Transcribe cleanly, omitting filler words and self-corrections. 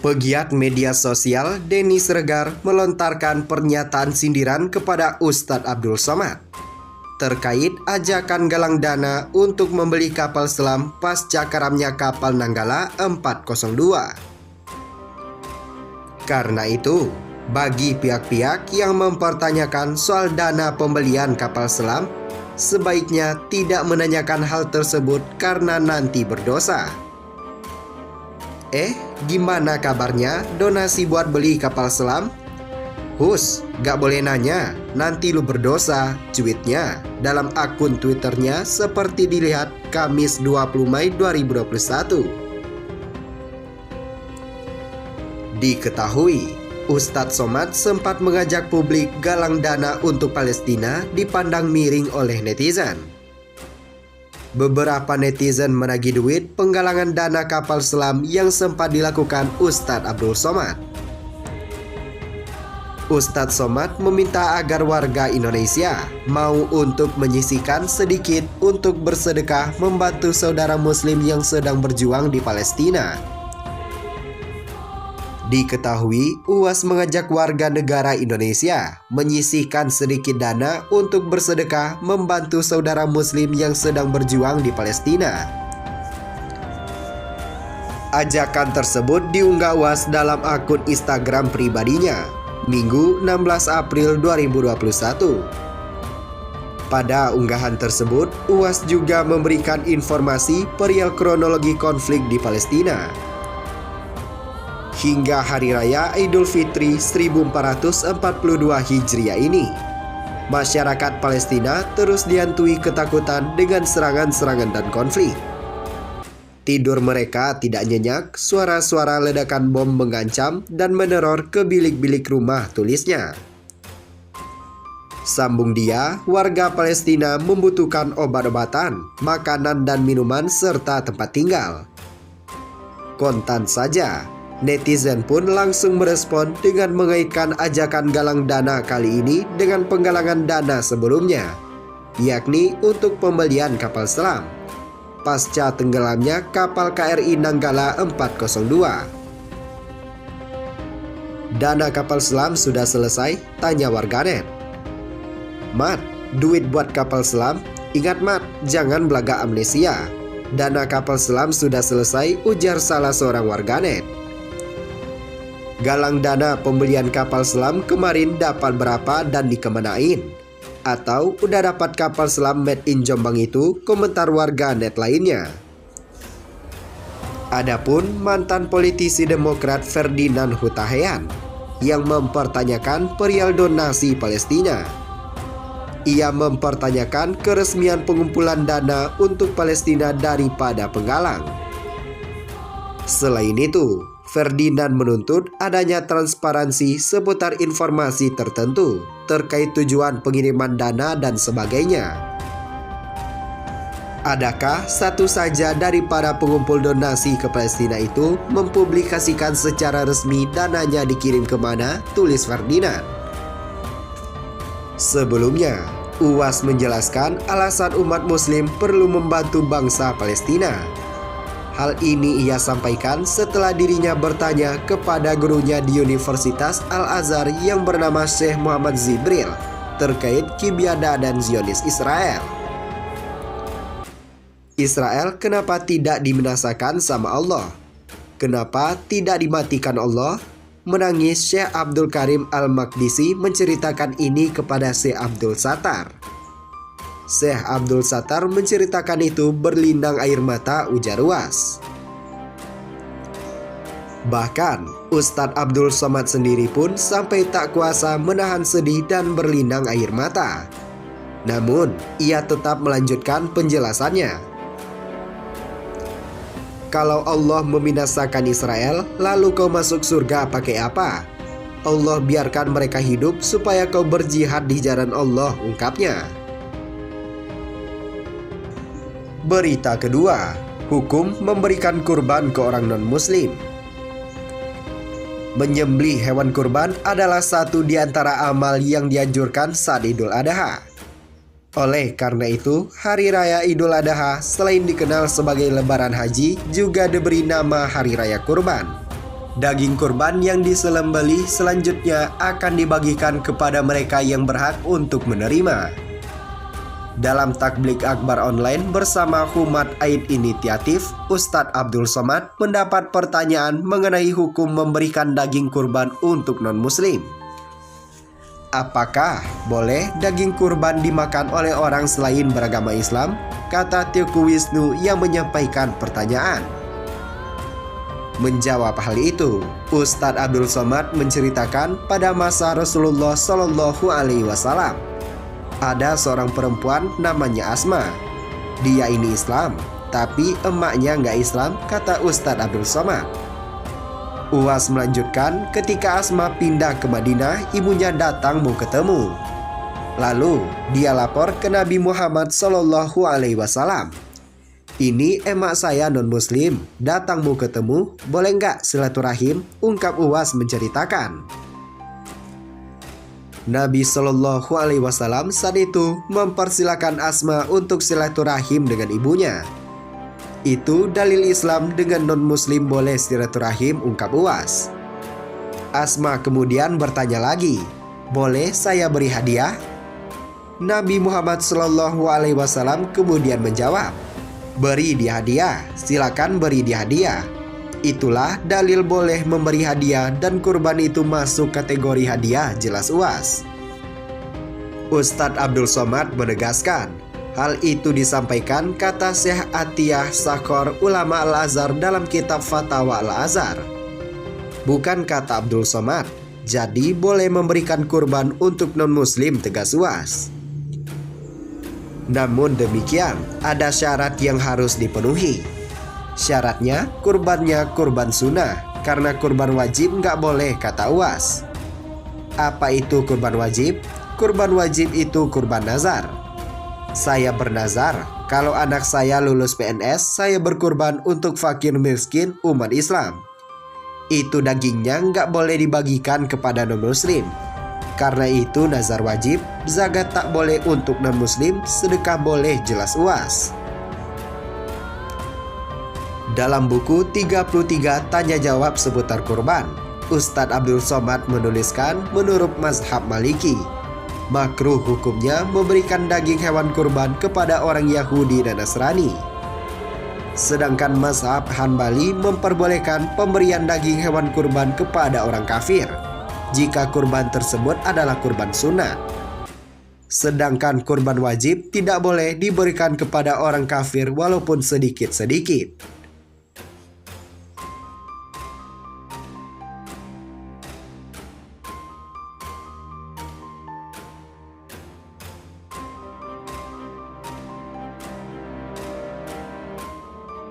Pegiat media sosial Denny Siregar melontarkan pernyataan sindiran kepada Ustadz Abdul Somad terkait ajakan galang dana untuk membeli kapal selam pasca karamnya kapal Nanggala 402. Karena itu, bagi pihak-pihak yang mempertanyakan soal dana pembelian kapal selam, sebaiknya tidak menanyakan hal tersebut karena nanti berdosa. Gimana kabarnya donasi buat beli kapal selam? Hus, gak boleh nanya, nanti lu berdosa, cuitnya dalam akun Twitternya seperti dilihat Kamis 20 Mei 2021. Diketahui, Ustadz Somad sempat mengajak publik galang dana untuk Palestina dipandang miring oleh netizen. Beberapa netizen menagih duit penggalangan dana kapal selam yang sempat dilakukan Ustadz Abdul Somad. Ustadz Somad meminta agar warga Indonesia mau untuk menyisihkan sedikit untuk bersedekah membantu saudara muslim yang sedang berjuang di Palestina. Diketahui, UAS mengajak warga negara Indonesia menyisihkan sedikit dana untuk bersedekah membantu saudara muslim yang sedang berjuang di Palestina. Ajakan tersebut diunggah UAS dalam akun Instagram pribadinya, Minggu 16 April 2021. Pada unggahan tersebut, UAS juga memberikan informasi perihal kronologi konflik di Palestina. Hingga Hari Raya Idul Fitri 1442 Hijriah ini, masyarakat Palestina terus dihantui ketakutan dengan serangan-serangan dan konflik. Tidur mereka tidak nyenyak, suara-suara ledakan bom mengancam dan meneror ke bilik-bilik rumah, tulisnya. Sambung dia, warga Palestina membutuhkan obat-obatan, makanan dan minuman serta tempat tinggal. Kontan saja, netizen pun langsung merespon dengan mengaitkan ajakan galang dana kali ini dengan penggalangan dana sebelumnya, yakni untuk pembelian kapal selam pasca tenggelamnya kapal KRI Nanggala 402. Dana kapal selam sudah selesai? Tanya warganet. Mat, duit buat kapal selam? Ingat Mat, jangan belaga amnesia. Dana kapal selam sudah selesai, ujar salah seorang warganet. Galang dana pembelian kapal selam kemarin dapat berapa dan dikemanain? Atau udah dapat kapal selam made in Jombang itu, komentar warga net lainnya. Adapun mantan politisi Demokrat Ferdinand Hutahean yang mempertanyakan perihal donasi Palestina. Ia mempertanyakan keresmian pengumpulan dana untuk Palestina daripada penggalang. Selain itu, Ferdinand menuntut adanya transparansi seputar informasi tertentu terkait tujuan pengiriman dana dan sebagainya. Adakah satu saja dari para pengumpul donasi ke Palestina itu mempublikasikan secara resmi dananya dikirim kemana? Tulis Ferdinand. Sebelumnya, UAS menjelaskan alasan umat muslim perlu membantu bangsa Palestina. Hal ini ia sampaikan setelah dirinya bertanya kepada gurunya di Universitas Al-Azhar yang bernama Syekh Muhammad Zibril terkait Kibiada dan Zionis Israel. Israel kenapa tidak dibinasakan sama Allah? Kenapa tidak dimatikan Allah? Menangis, Syekh Abdul Karim Al-Maqdisi menceritakan ini kepada Syekh Abdul Sattar. Syekh Abdul Sattar menceritakan itu berlinang air mata, ujar UAS. Bahkan, Ustadz Abdul Somad sendiri pun sampai tak kuasa menahan sedih dan berlinang air mata. Namun, ia tetap melanjutkan penjelasannya. Kalau Allah membinasakan Israel, lalu kau masuk surga pakai apa? Allah biarkan mereka hidup supaya kau berjihad di jalan Allah, ungkapnya. Berita kedua, hukum memberikan kurban ke orang non-muslim. Menyembelih hewan kurban adalah satu di antara amal yang dianjurkan saat Idul Adha. Oleh karena itu, Hari Raya Idul Adha selain dikenal sebagai Lebaran Haji juga diberi nama Hari Raya Kurban. Daging kurban yang disembelih selanjutnya akan dibagikan kepada mereka yang berhak untuk menerima. Dalam Tabligh Akbar online bersama Humat Aid Initiatif, Ustadz Abdul Somad mendapat pertanyaan mengenai hukum memberikan daging kurban untuk non-muslim. Apakah boleh daging kurban dimakan oleh orang selain beragama Islam? Kata Teguh Wisnu yang menyampaikan pertanyaan. Menjawab hal itu, Ustadz Abdul Somad menceritakan pada masa Rasulullah Shallallahu Alaihi Wasallam ada seorang perempuan namanya Asma. Dia ini Islam, tapi emaknya nggak Islam, kata Ustadz Abdul Somad. Uwas melanjutkan, ketika Asma pindah ke Madinah, ibunya datang mau ketemu. Lalu dia lapor ke Nabi Muhammad Shallallahu Alaihi Wasallam. Ini emak saya non-muslim, datang mau ketemu, boleh nggak silaturahim? Ungkap Uwas menceritakan. Nabi Shallallahu Alaihi Wasallam saat itu mempersilakan Asma untuk silaturahim dengan ibunya. Itu dalil Islam dengan non-muslim boleh silaturahim, ungkap Uwas. Asma kemudian bertanya lagi, boleh saya beri hadiah? Nabi Muhammad Shallallahu Alaihi Wasallam kemudian menjawab, beri dia hadiah, silakan beri dia hadiah. Itulah dalil boleh memberi hadiah dan kurban itu masuk kategori hadiah, jelas Uwas. Ustadz Abdul Somad menegaskan, hal itu disampaikan kata Syekh Atiyah Sakhor ulama Al-Azhar dalam kitab Fatawa Al-Azhar. Bukan kata Abdul Somad, jadi boleh memberikan kurban untuk non-muslim, tegas Uwas. Namun demikian, ada syarat yang harus dipenuhi. Syaratnya, kurbannya kurban sunnah, karena kurban wajib nggak boleh, kata Uwas. Apa itu kurban wajib? Kurban wajib itu kurban nazar. Saya bernazar, kalau anak saya lulus PNS, saya berkurban untuk fakir miskin umat Islam. Itu dagingnya nggak boleh dibagikan kepada non-muslim. Karena itu nazar wajib, zakat tak boleh untuk non-muslim, sedekah boleh, jelas Uwas. Dalam buku 33 tanya jawab seputar kurban, Ustadz Abdul Somad menuliskan menurut mazhab Maliki, makruh hukumnya memberikan daging hewan kurban kepada orang Yahudi dan Nasrani. Sedangkan mazhab Hanbali memperbolehkan pemberian daging hewan kurban kepada orang kafir jika kurban tersebut adalah kurban sunat. Sedangkan kurban wajib tidak boleh diberikan kepada orang kafir walaupun sedikit-sedikit.